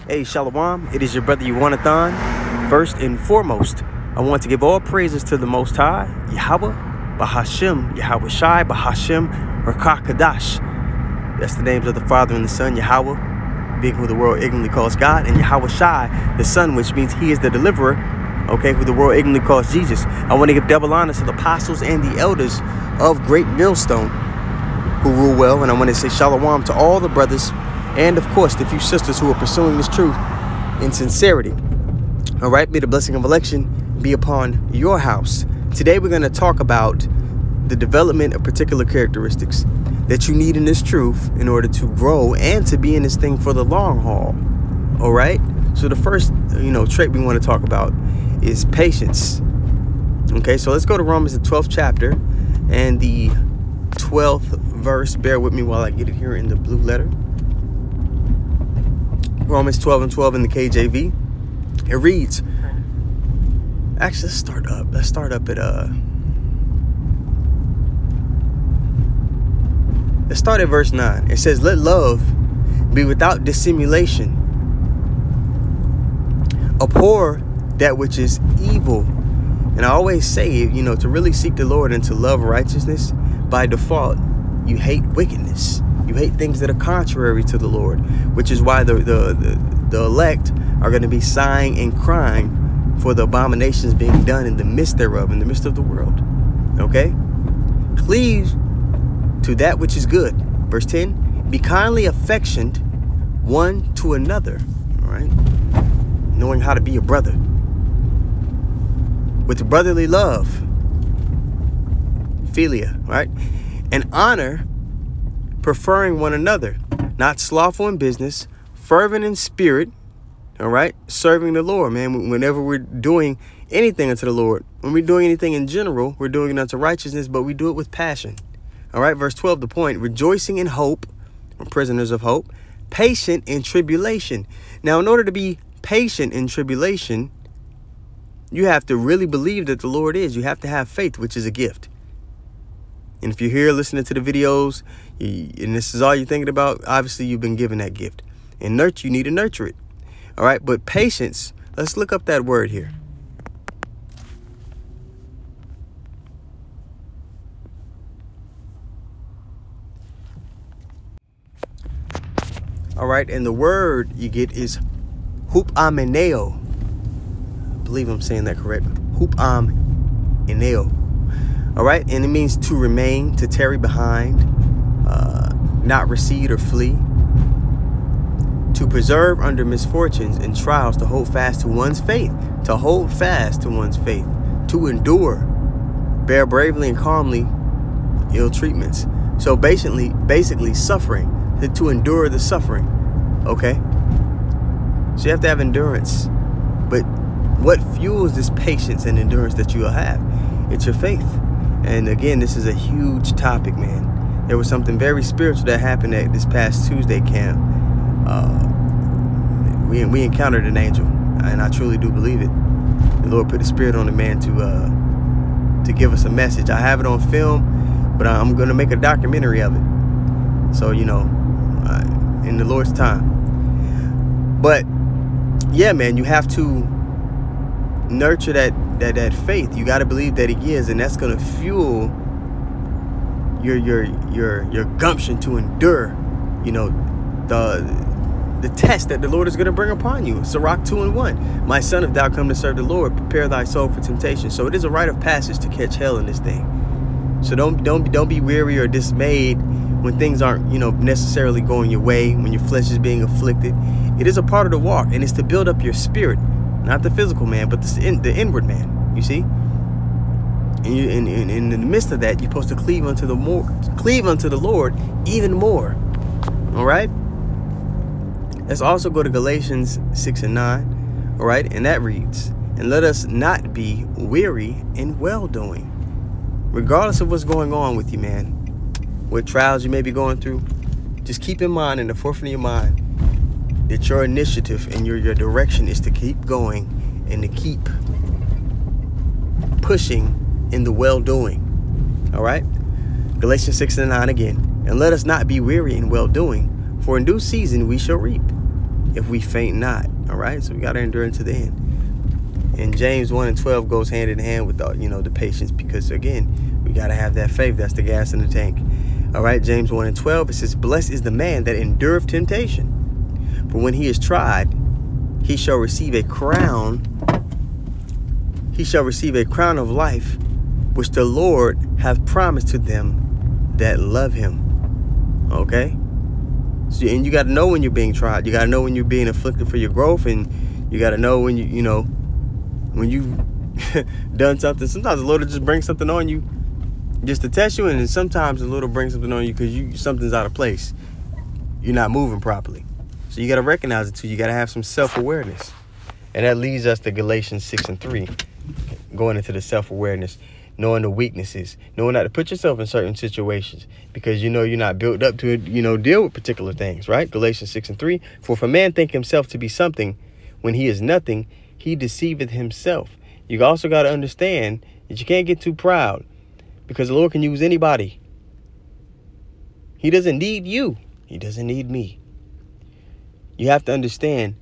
Hey, Shalom, it is your brother Yawanathan. First and foremost, I want to give all praises to the Most High, Yahweh, Bahashem, Yahweh Shai, Bahashem, Rakah Kadash. That's the names of the Father and the Son, Yahweh, being who the world ignorantly calls God, and Yahweh Shai, the Son, which means he is the deliverer, okay, who the world ignorantly calls Jesus. I want to give double honor to the apostles and the elders of Great Millstone who rule well, and I want to say Shalom to all the brothers and, of course, the few sisters who are pursuing this truth in sincerity. All right, may the blessing of election be upon your house. Today, we're going to talk about the development of particular characteristics that you need in this truth in order to grow and to be in this thing for the long haul. All right. So the first, trait we want to talk about is patience. Okay, so let's go to Romans, the 12th chapter and the 12th verse. Bear with me while I get it here in the blue letter. Romans 12:12 in the KJV. It reads, actually, let's start up at let's start at verse 9. It says, let love be without dissimulation. Abhor that which is evil. And I always say, to really seek the Lord and to love righteousness, by default, you hate wickedness. You hate things that are contrary to the Lord, which is why the elect are going to be sighing and crying for the abominations being done in the midst thereof, in the midst of the world. Okay? Cleave to that which is good. Verse 10, be kindly affectioned one to another. All right? Knowing how to be a brother. With brotherly love. Philia, right? And honor, preferring one another, not slothful in business, fervent in spirit, all right, serving the Lord, man. Whenever we're doing anything unto the Lord, when we're doing anything in general, we're doing it unto righteousness, but we do it with passion. All right, verse 12, the point, rejoicing in hope, or prisoners of hope, patient in tribulation. Now, in order to be patient in tribulation, you have to really believe that the Lord is. You have to have faith, which is a gift. And if you're here listening to the videos and this is all you're thinking about, obviously you've been given that gift. And you need to nurture it. All right. But patience, let's look up that word here. All right. And the word you get is hupameneo. I believe I'm saying that correct. Hupameneo. All right. And it means to remain, to tarry behind, not recede or flee, to preserve under misfortunes and trials, to hold fast to one's faith, to endure, bear bravely and calmly ill treatments. So basically suffering, to endure the suffering. Okay. So you have to have endurance. But what fuels this patience and endurance that you'll have? It's your faith. And again, this is a huge topic, man. There was something very spiritual that happened at this past Tuesday camp. We encountered an angel, and I truly do believe it. The Lord put a spirit on the man to give us a message. I have it on film, but I'm going to make a documentary of it. So, in the Lord's time. But yeah, man, you have to nurture that faith. You got to believe that he is, and that's going to fuel your gumption to endure, the test that the Lord is going to bring upon you. Sirach 2:1. My son, if thou come to serve the Lord, prepare thy soul for temptation. So it is a rite of passage to catch hell in this thing. So don't be weary or dismayed when things aren't, necessarily going your way, when your flesh is being afflicted. It is a part of the walk, and it's to build up your spirit, not the physical man, but the inward man. You see. And in the midst of that, you're supposed to cleave unto the Lord even more. All right. Let's also go to Galatians 6:9. All right. And that reads, and let us not be weary in well-doing. Regardless of what's going on with you, man, what trials you may be going through, just keep in mind, in the forefront of your mind, that your initiative and your direction is to keep going and to keep pushing in the well-doing. All right. Galatians 6:9 again. And let us not be weary in well-doing, for in due season we shall reap if we faint not. All right, so we got to endure into the end. And James 1:12 goes hand in hand with the patience, because again, we got to have that faith. That's the gas in the tank. All right, James 1:12, it says, blessed is the man that endureth temptation, for when he is tried, he shall receive a crown. He shall receive a crown of life, which the Lord hath promised to them that love him. Okay? So, and you got to know when you're being tried. You got to know when you're being afflicted for your growth, and you got to know when when you've done something. Sometimes the Lord will just bring something on you just to test you, and then sometimes the Lord will bring something on you because something's out of place. You're not moving properly. So you got to recognize it too. You got to have some self-awareness. And that leads us to Galatians 6:3, going into the self-awareness, knowing the weaknesses, knowing not to put yourself in certain situations because you're not built up to deal with particular things, right? Galatians 6:3, for if a man think himself to be something when he is nothing, he deceiveth himself. You also got to understand that you can't get too proud, because the Lord can use anybody. He doesn't need you. He doesn't need me. You have to understand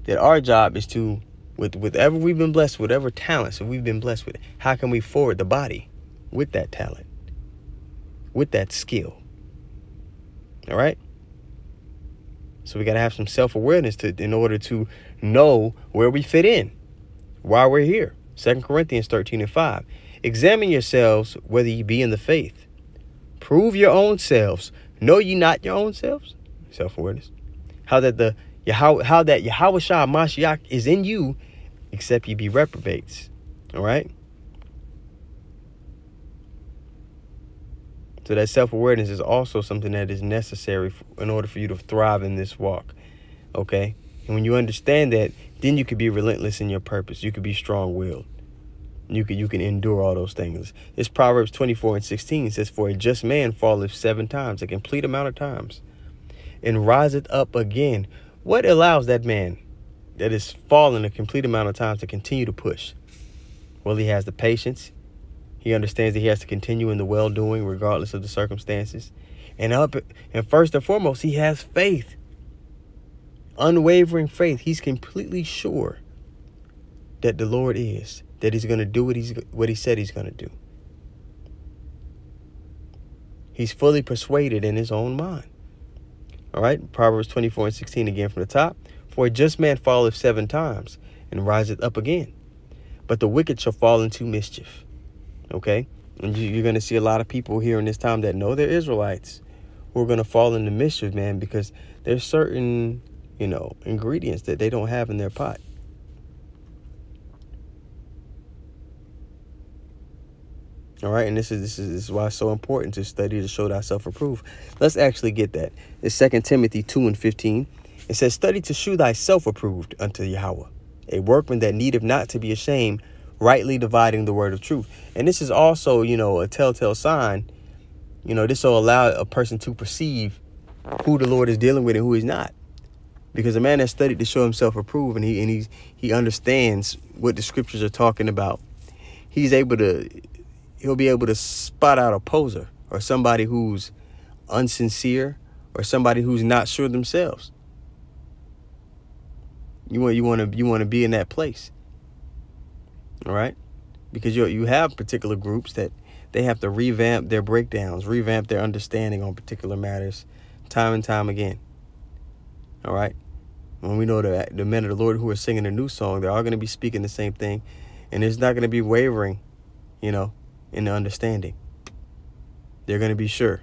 that our job is to, with whatever we've been blessed, whatever talents that we've been blessed with, how can we forward the body with that talent, with that skill? All right. So we got to have some self-awareness in order to know where we fit in, why we're here. 2 Corinthians 13:5. Examine yourselves whether ye be in the faith. Prove your own selves. Know ye not your own selves? Self-awareness. How that Yahweh Shah Mashiach is in you, except ye be reprobates. All right. So that self-awareness is also something that is necessary in order for you to thrive in this walk. Okay. And when you understand that, then you can be relentless in your purpose. You can be strong-willed. You can endure all those things. It's Proverbs 24:16. It says, for a just man falleth 7 times, a complete amount of times, and riseth up again. What allows that man that is fallen a complete amount of times to continue to push? Well, he has the patience. He understands that he has to continue in the well-doing regardless of the circumstances. And first and foremost, he has faith. Unwavering faith. He's completely sure that the Lord is, that he's going to do what he said he's going to do. He's fully persuaded in his own mind. All right. Proverbs 24:16 again from the top. For a just man falleth 7 times and riseth up again, but the wicked shall fall into mischief. Okay. And you're going to see a lot of people here in this time that know they're Israelites who are going to fall into mischief, man, because there's certain, ingredients that they don't have in their pot. All right. And this is why it's so important to study to show thyself approved. Let's actually get that. It's 2 Timothy 2:15. It says, study to shew thyself approved unto Yahweh, a workman that needeth not to be ashamed, rightly dividing the word of truth. And this is also, a telltale sign. This will allow a person to perceive who the Lord is dealing with and who he's not. Because a man has studied to show himself approved, and he understands what the scriptures are talking about. He'll be able to spot out a poser or somebody who's unsincere or somebody who's not sure themselves. You want to be in that place. All right. Because you have particular groups that they have to revamp their breakdowns, revamp their understanding on particular matters time and time again. All right. When we know that the men of the Lord who are singing a new song, they're all going to be speaking the same thing. And there's not going to be wavering, in the understanding. They're going to be sure.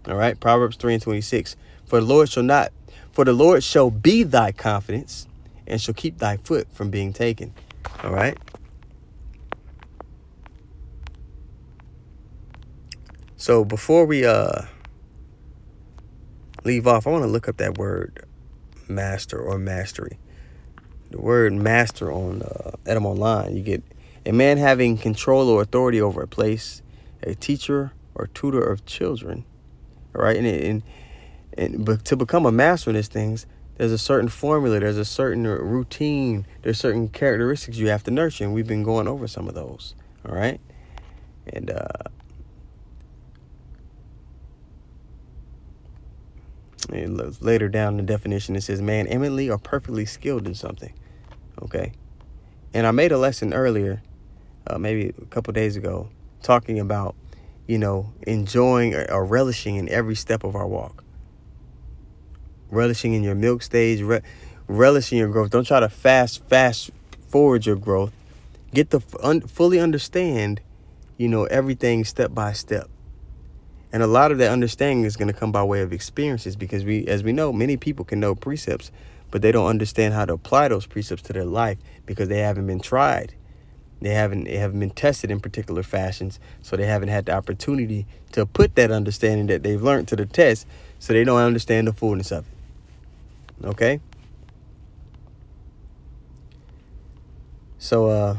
All right. Proverbs 3:26. For the Lord shall be thy confidence and shall keep thy foot from being taken. All right. So before we leave off, I want to look up that word master or mastery. The word master on Edom Online, you get a man having control or authority over a place, a teacher or tutor of children. All right. But to become a master in these things, there's a certain formula, there's a certain routine, there's certain characteristics you have to nurture. And we've been going over some of those. All right. And And later down the definition, it says man eminently or perfectly skilled in something. Okay. And I made a lesson earlier, maybe a couple days ago, talking about, enjoying or relishing in every step of our walk. Relishing in your milk stage, relishing your growth. Don't try to fast forward your growth. Get to fully understand, everything step by step. And a lot of that understanding is going to come by way of experiences, because as we know, many people can know precepts, but they don't understand how to apply those precepts to their life because they haven't been tried. They haven't been tested in particular fashions, so they haven't had the opportunity to put that understanding that they've learned to the test, so they don't understand the fullness of it. Okay? So,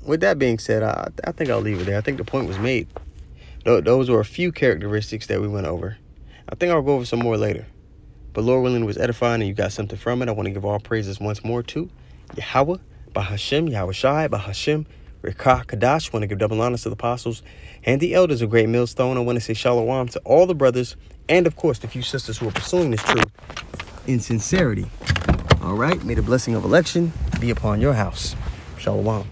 with that being said, I think I'll leave it there. I think the point was made. Those were a few characteristics that we went over. I think I'll go over some more later. But Lord willing, it was edifying and you got something from it. I want to give all praises once more to Yahweh, Bahashem, Yahweh Shai, Bahashem, Rekah Kadash. I want to give double honors to the apostles and the elders of Great Millstone. I want to say shalom to all the brothers and, of course, the few sisters who are pursuing this truth in sincerity. All right. May the blessing of election be upon your house. Shalom.